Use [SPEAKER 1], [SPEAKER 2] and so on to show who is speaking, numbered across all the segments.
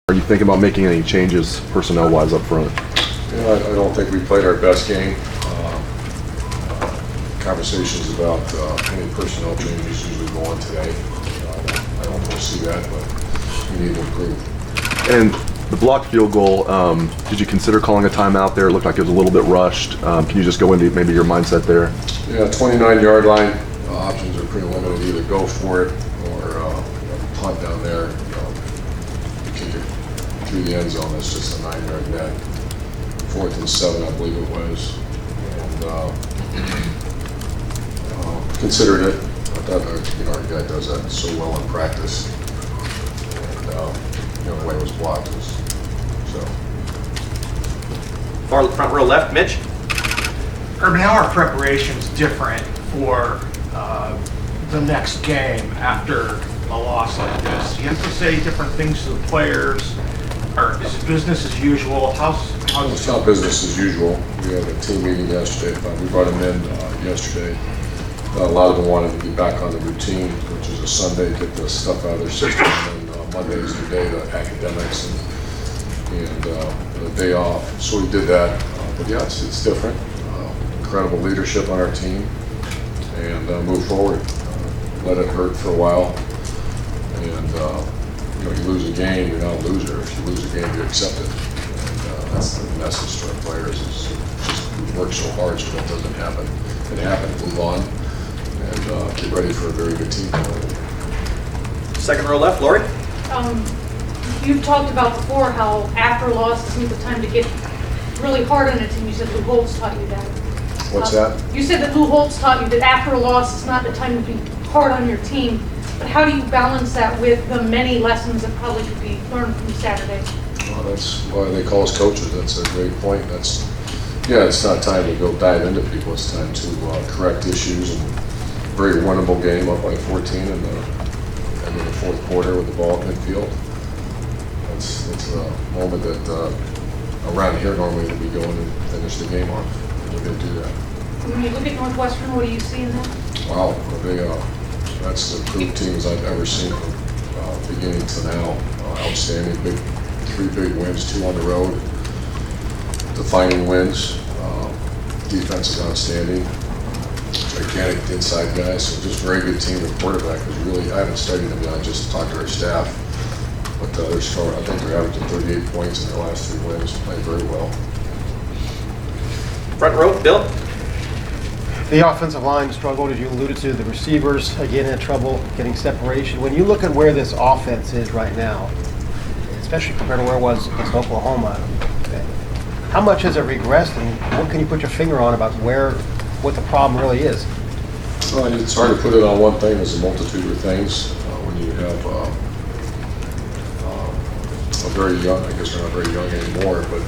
[SPEAKER 1] Are you thinking about making any changes personnel-wise up front?
[SPEAKER 2] Yeah, I don't think we played our best game. Conversations about any personnel changes usually go on today. I don't foresee that, but we need to improve.
[SPEAKER 1] And the blocked field goal, did you consider calling a timeout there? It looked like it was a little bit rushed. Can you just go into maybe your mindset there?
[SPEAKER 2] Yeah, 29-yard line options are pretty limited. Either go for it or punt down there. Kick it through the end zone. It's just a 9-yard net. 4th and 7, I believe it was. And considered it. I thought our guy does that so well in practice. And the way it was blocked was so.
[SPEAKER 3] Far front row left, Mitch.
[SPEAKER 4] Urban, how are preparations different for the next game after a loss like this? Do you have to say different things to the players, or is it business as usual?
[SPEAKER 2] It's not business as usual. We had a team meeting yesterday. We brought them in yesterday. A lot of them wanted to be back on the routine, which is a Sunday, get the stuff out of their system, and Monday is their day, the academics and the day off. So we did that. But yeah, it's different. Incredible leadership on our team, and move forward. Let it hurt for a while, and you lose a game, you're not a loser. If you lose a game, you accept it. And that's the message to our players: is just work so hard so that doesn't happen. It happened, move on, and get ready for a very good team.
[SPEAKER 3] Second row left, Lori.
[SPEAKER 5] You've talked about before how after a loss isn't the time to get really hard on a team. You said Lou Holtz taught you that.
[SPEAKER 2] What's that?
[SPEAKER 5] You said that Lou Holtz taught you that after a loss it's not the time to be hard on your team. But how do you balance that with the many lessons that probably could be learned from Saturday?
[SPEAKER 2] Well, that's why they call us coaches. That's a great point. It's not time to go dive into people. It's time to correct issues. And very winnable game, up by 14 in the end of the fourth quarter with the ball at midfield. It's a moment that around here normally we go in and finish the game off. We're going to do that.
[SPEAKER 5] When you look at Northwestern, what do you see in that?
[SPEAKER 2] Wow, that's the improved teams I've ever seen from beginning to now. Outstanding, three big wins, 2 on the road. Defining wins. Defense is outstanding. Gigantic inside guys, so just very good team. The quarterback is really, I haven't studied them yet, I just talked to our staff. But they're strong. I think they're averaging 38 points in their last 3 wins, playing very well.
[SPEAKER 3] Front row, Bill.
[SPEAKER 6] The offensive line struggled, as you alluded to. The receivers, again, had trouble getting separation. When you look at where this offense is right now, especially compared to where it was against Oklahoma, how much has it regressed, and what can you put your finger on about what the problem really is?
[SPEAKER 2] Well, it's hard to put it on one thing. There's a multitude of things. When you have a very young, I guess we're not very young anymore, but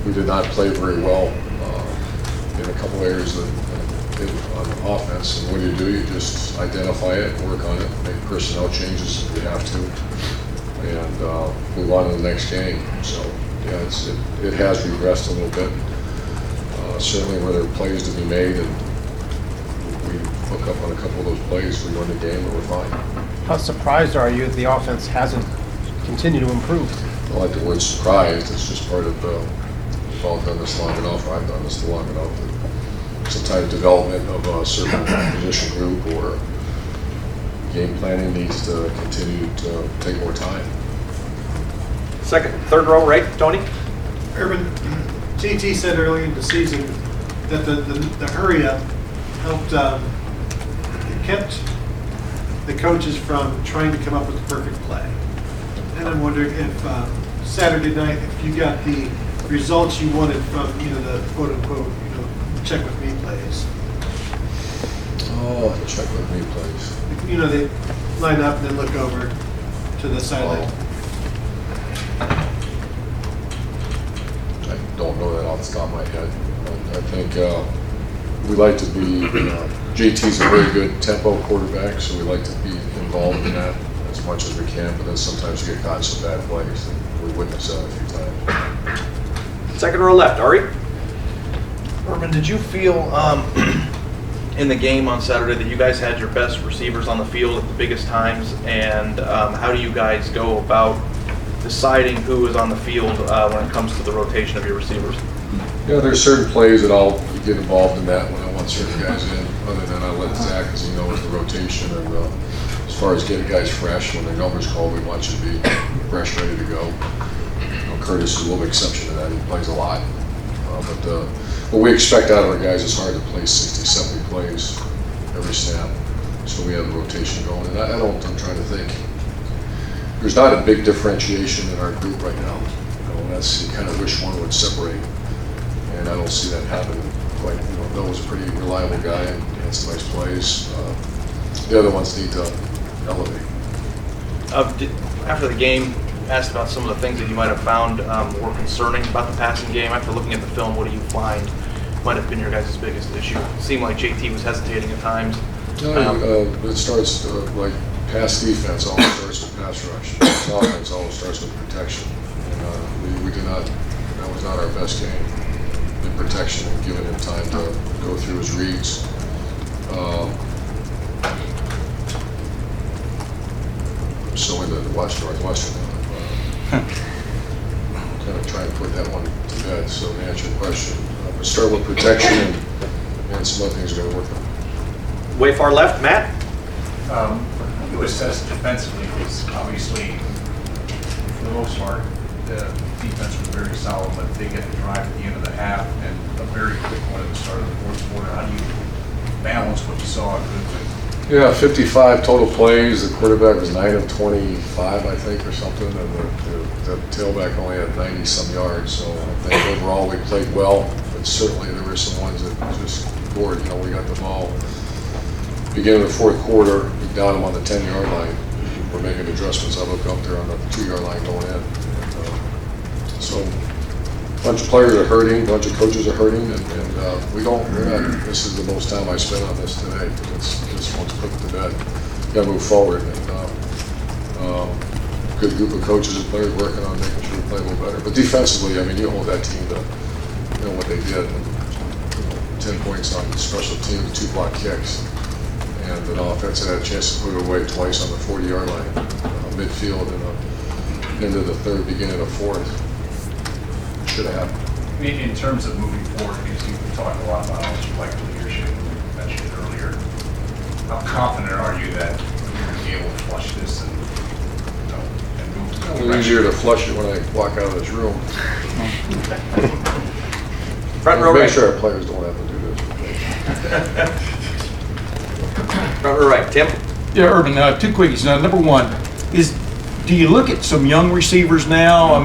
[SPEAKER 2] we did not play very well in a couple areas on offense. And what do? You just identify it, work on it, make personnel changes if you have to, and move on to the next game. So yeah, it has regressed a little bit. Certainly where there are plays to be made, and we hook up on a couple of those plays, we win the game, and we're fine.
[SPEAKER 6] How surprised are you that the offense hasn't continued to improve?
[SPEAKER 2] I like the word surprised. It's just part of we've all done this long enough, or I've done this long enough. Sometimes development of a certain position group or game planning needs to continue to take more time.
[SPEAKER 3] Third row right, Tony.
[SPEAKER 7] Urban, TT said early in the season that the hurry up helped, it kept the coaches from trying to come up with the perfect play. And I'm wondering if Saturday night, if you got the results you wanted from the quote unquote check with me plays.
[SPEAKER 2] Oh, check with me plays.
[SPEAKER 7] They line up and then look over to the sideline.
[SPEAKER 2] I don't know that off the top of my head. I think we like to be, JT's a very good tempo quarterback, so we like to be involved in that as much as we can, but then sometimes you get caught in some bad plays, and we witnessed that a few times.
[SPEAKER 3] Second row left, Ari.
[SPEAKER 8] Urban, did you feel
[SPEAKER 3] in the game on Saturday that you guys had your best receivers on the field at the biggest times, and how do you guys go about deciding who is on the field when it comes to the rotation of your receivers?
[SPEAKER 2] Yeah, there's certain plays that I'll get involved in that when I want certain guys in. Other than I let Zach, as he knows, the rotation. And as far as getting guys fresh, when their number's called, we want you to be fresh, ready to go. Curtis is a little exception to that. He plays a lot. But what we expect out of our guys is hard to play 60, 70 plays every snap. So we have the rotation going. And I'm trying to think. There's not a big differentiation in our group right now. You kind of wish one would separate. And I don't see that happening quite. Bill was a pretty reliable guy and had some nice plays. The other ones need to elevate.
[SPEAKER 3] After the game, asked about some of the things that you might have found were concerning about the passing game. After looking at the film, what do you find might have been your guys' biggest issue? It seemed like JT was hesitating at times.
[SPEAKER 2] It starts like pass defense always starts with pass rush. Offense always starts with protection. And we did not. That was not our best game. In protection and giving him time to go through his reads. I'm so into the Northwestern. Kind of try and put that one to bed. So to answer your question, we'll start with protection and some other things are going to work on.
[SPEAKER 3] Way far left, Matt.
[SPEAKER 8] It was assessed defensively was obviously, for the most part, the defense was very solid, but they get a drive at the end of the half and a very quick one at the start of the fourth quarter. How do you balance what you saw?
[SPEAKER 2] Yeah, 55 total plays. The quarterback was 9 of 25, I think, or something, and the tailback only had 90-some yards. So I think overall we played well, but certainly there were some ones that just scored. We got the ball beginning of the fourth quarter. We downed them on the 10-yard line. We're making adjustments. I look up there on the 2-yard line going in. So a bunch of players are hurting, a bunch of coaches are hurting, and we're not, this is the most time I spent on this today. This one's put to bed. Got to move forward. And good group of coaches and players working on making sure we play a little better. But defensively, you hold that team to, what they did. 10 points on special teams, 2 block kicks. And an offense that had a chance to put it away twice on the 40-yard line, midfield, and into the third, beginning of fourth. Should have happened.
[SPEAKER 8] In terms of moving forward, because you talked a lot about how much you like leadership, you mentioned it earlier. How confident are you that you're going to be able to flush this and move to the
[SPEAKER 2] It's easier to flush it when I walk out of this room.
[SPEAKER 3] Front row
[SPEAKER 2] Make
[SPEAKER 3] right.
[SPEAKER 2] sure our players don't have to do this.
[SPEAKER 3] Front row right. Tim.
[SPEAKER 9] Yeah, Urban, 2 quickies. Number one is, do you look at some young receivers now?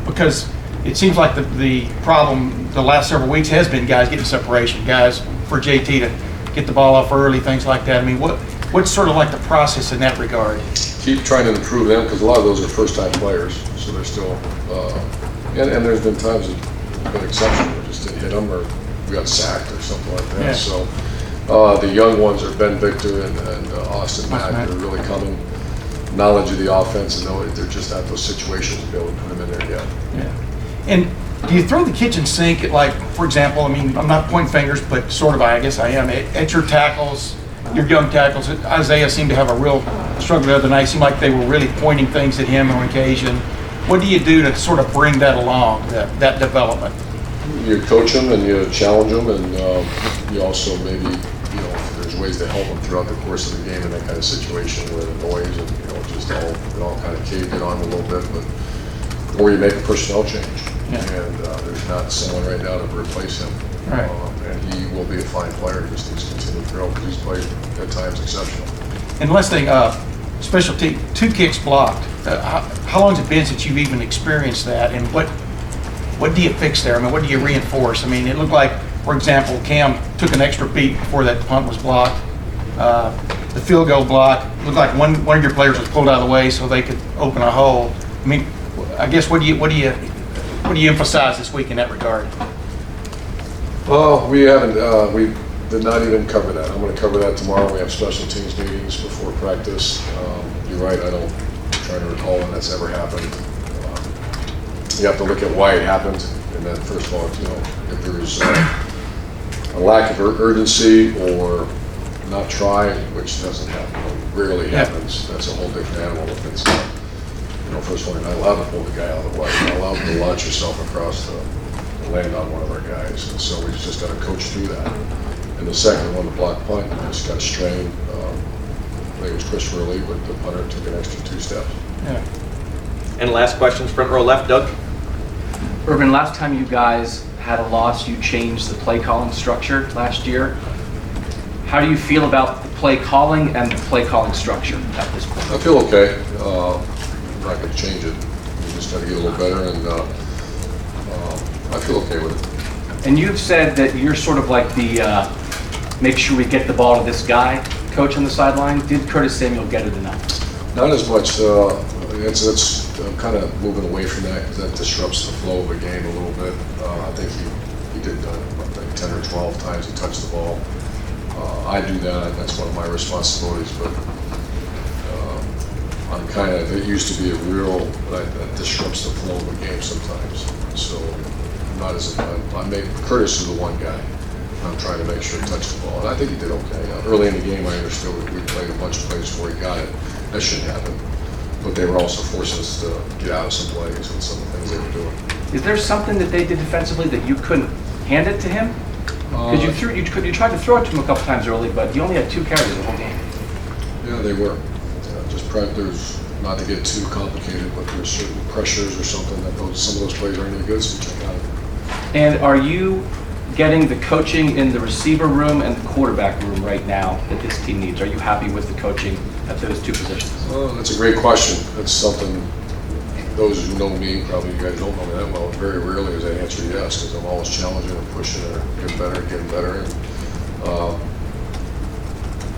[SPEAKER 9] Because it seems like the problem the last several weeks has been guys getting separation, guys for JT to get the ball off early, things like that. What's sort of like the process in that regard?
[SPEAKER 2] Keep trying to improve them because a lot of those are first-time players, so they're still. And there's been times that been exceptional, we just didn't hit them or we got sacked or something like that.
[SPEAKER 9] Yeah.
[SPEAKER 2] So the young ones are Ben Victor and Austin Mack. They're really coming. Knowledge of the offense and know that they're just at those situations to be able to put them in there yet.
[SPEAKER 9] Yeah. And do you throw the kitchen sink at, like, for example, I'm not pointing fingers, but sort of, I guess I am, at your tackles, your young tackles? Isaiah seemed to have a real struggle the other night. It seemed like they were really pointing things at him on occasion. What do you do to sort of bring that along, that development?
[SPEAKER 2] You coach them and you challenge them, and you also maybe, if there's ways to help them throughout the course of the game in that kind of situation where the noise and, just all kind of caved in on a little bit, or you make a personnel change.
[SPEAKER 9] Yeah.
[SPEAKER 2] And there's not someone right now to replace him.
[SPEAKER 9] Right.
[SPEAKER 2] And he will be a fine player, just needs to continue to grow because he's played at times exceptional.
[SPEAKER 9] And last thing, special team, 2 kicks blocked. How long has it been since you've even experienced that? And what do you fix there? What do you reinforce? It looked like, for example, Cam took an extra beat before that punt was blocked. The field goal block looked like one of your players was pulled out of the way so they could open a hole. I guess what do you emphasize this week in that regard?
[SPEAKER 2] Well, we haven't. We did not even cover that. I'm going to cover that tomorrow. We have special teams meetings before practice. You're right. I'm trying to recall when that's ever happened. You have to look at why it happened, and then first of all, if there's a lack of urgency or not try, which doesn't happen, rarely
[SPEAKER 9] Yeah.
[SPEAKER 2] happens. That's a whole different animal if it's, first of all, you're not allowed to pull the guy out of the way. You're not allowed to launch yourself across the land on one of our guys. And so we've just got to coach through that. And the second one, the block punt, we just got to strain. I think it was Chris Lee, but the punter took an extra 2 steps.
[SPEAKER 9] Yeah.
[SPEAKER 10] And last questions, front row left, Doug?
[SPEAKER 11] Urban, last time you guys had a loss, you changed the play calling structure last year. How do you feel about the play calling and the play calling structure at this point?
[SPEAKER 2] I feel okay. I'm not going to change it. We just got to get a little better, and I feel okay with it.
[SPEAKER 11] And you've said that you're sort of like the make sure we get the ball to this guy coach on the sideline. Did Curtis Samuel get it enough?
[SPEAKER 2] Not as much. I'm kind of moving away from that because that disrupts the flow of a game a little bit. I think he did like 10 or 12 times he touched the ball. I do that. That's one of my responsibilities, but I'm kind of, it used to be a real, that disrupts the flow of a game sometimes. So not as, I make, Curtis is the one guy. I'm trying to make sure he touched the ball, and I think he did okay. Early in the game, I understood we played a bunch of plays before he got it. That shouldn't happen. But they were also forcing us to get out of some plays with some of the things they were doing.
[SPEAKER 11] Is there something that they did defensively that you couldn't hand it to him? Because you tried to throw it to him a couple times early, but you only had 2 carries the whole game.
[SPEAKER 2] Yeah, they were. There's, not to get too complicated, but there's certain pressures or something that some of those plays aren't any good, so you check out.
[SPEAKER 11] And are you getting the coaching in the receiver room and the quarterback room right now that this team needs? Are you happy with the coaching at those 2 positions?
[SPEAKER 2] Well, that's a great question. That's something, those who know me, probably you guys don't know me that well, very rarely is that answer yes, because I'm always challenging and pushing and getting better. And,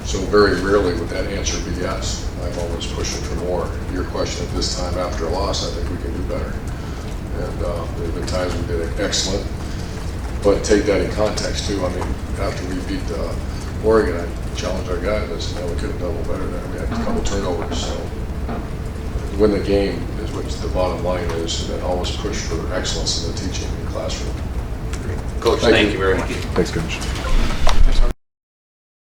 [SPEAKER 2] so very rarely would that answer be yes. I'm always pushing for more. Your question at this time after a loss, I think we can do better. And there have been times we did excellent, but take that in context too. I mean, after we beat Oregon, I challenged our guys. I said, no, we could have done better there. We had a couple turnovers. So win the game is what the bottom line is, and then always push for excellence in the teaching in the classroom.
[SPEAKER 10] Coach, thank you very much.
[SPEAKER 1] Thanks, Coach.